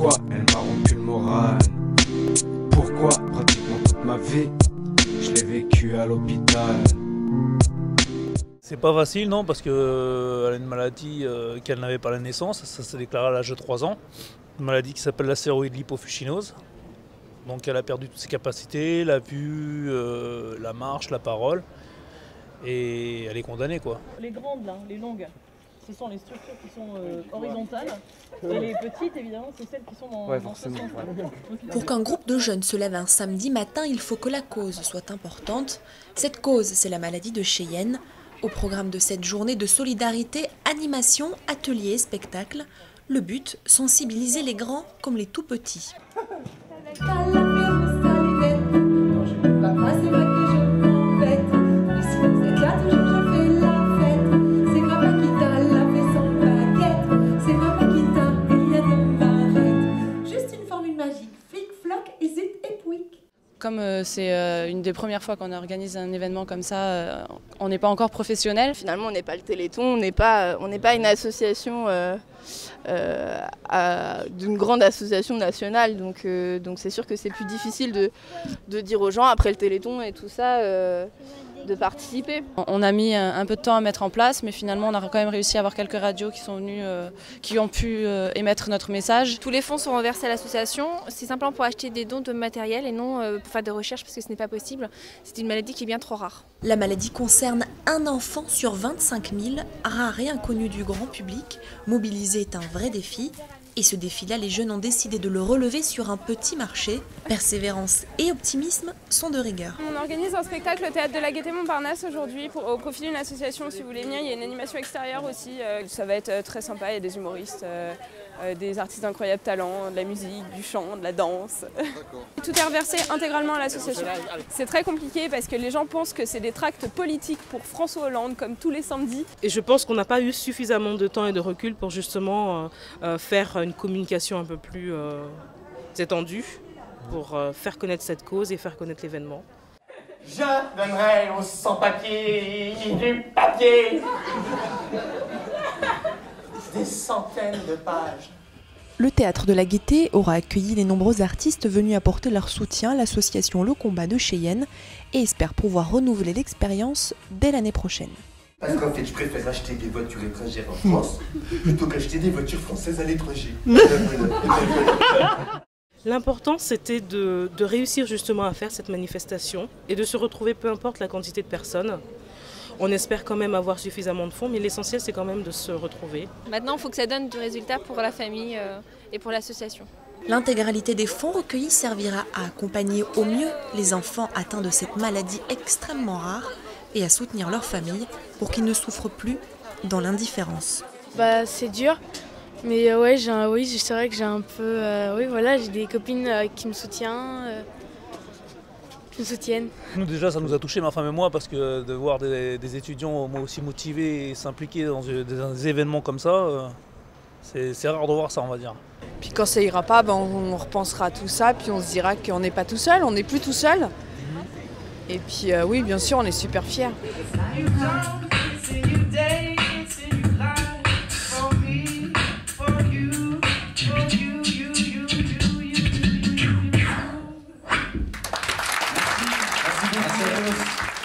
Pourquoi elle m'a rompu le moral? Pourquoi pratiquement toute ma vie je l'ai vécu à l'hôpital? C'est pas facile, non, parce qu'elle a une maladie qu'elle n'avait pas à la naissance, ça s'est déclaré à l'âge de 3 ans. Une maladie qui s'appelle la céroïde lipofunctinose. Donc elle a perdu toutes ses capacités, la vue, la marche, la parole, et elle est condamnée, quoi. Les grandes, là, les longues, ce sont les structures qui sont horizontales, et les petites, évidemment, c'est celles qui sont dans ce sens. Pour qu'un groupe de jeunes se lève un samedi matin, il faut que la cause soit importante. Cette cause, c'est la maladie de Cheyenne. Au programme de cette journée de solidarité, animation, ateliers et spectacles, le but, sensibiliser les grands comme les tout petits. Comme c'est une des premières fois qu'on organise un événement comme ça, on n'est pas encore professionnel. Finalement, on n'est pas le Téléthon, on n'est pas une association d'une grande association nationale. Donc c'est sûr que c'est plus difficile de dire aux gens, après le Téléthon et tout ça, de participer. On a mis un peu de temps à mettre en place, mais finalement on a quand même réussi à avoir quelques radios qui sont venues, qui ont pu émettre notre message. Tous les fonds sont reversés à l'association, c'est simplement pour acheter des dons de matériel et non pour faire de recherche parce que ce n'est pas possible. C'est une maladie qui est bien trop rare. La maladie concerne un enfant sur 25 000, rare et inconnu du grand public. Mobiliser est un vrai défi. Et ce défi-là, les jeunes ont décidé de le relever sur un petit marché. Persévérance et optimisme sont de rigueur. On organise un spectacle au Théâtre de la Gaîté-Montparnasse aujourd'hui au profit d'une association. Si vous voulez venir, il y a une animation extérieure aussi. Ça va être très sympa, il y a des humoristes, des artistes d'incroyables talents, de la musique, du chant, de la danse. Tout est reversé intégralement à l'association. C'est très compliqué parce que les gens pensent que c'est des tracts politiques pour François Hollande, comme tous les samedis. Et je pense qu'on n'a pas eu suffisamment de temps et de recul pour justement faire une communication un peu plus étendue pour faire connaître cette cause et faire connaître l'événement. Je donnerai aux sans-papiers du papier. Des centaines de pages. Le Théâtre de la Gaîté aura accueilli les nombreux artistes venus apporter leur soutien à l'association Le Combat de Cheyenne et espère pouvoir renouveler l'expérience dès l'année prochaine. Parce qu'en fait, je préfère acheter des voitures étrangères en France plutôt qu'acheter des voitures françaises à l'étranger. L'important, c'était de réussir justement à faire cette manifestation et de se retrouver peu importe la quantité de personnes. On espère quand même avoir suffisamment de fonds, mais l'essentiel, c'est quand même de se retrouver. Maintenant, il faut que ça donne du résultat pour la famille et pour l'association. L'intégralité des fonds recueillis servira à accompagner au mieux les enfants atteints de cette maladie extrêmement rare et à soutenir leurs familles pour qu'ils ne souffrent plus dans l'indifférence. C'est dur, mais ouais, c'est vrai que j'ai un peu... j'ai des copines qui me soutiennent. Nous déjà ça nous a touchés, ma femme et moi, parce que de voir des étudiants aussi motivés et s'impliquer dans des événements comme ça, c'est rare de voir ça, on va dire. Puis quand ça ira pas, on repensera à tout ça, puis on se dira qu'on n'est pas tout seul, on n'est plus tout seul. Et puis oui, bien sûr, on est super fiers. Merci.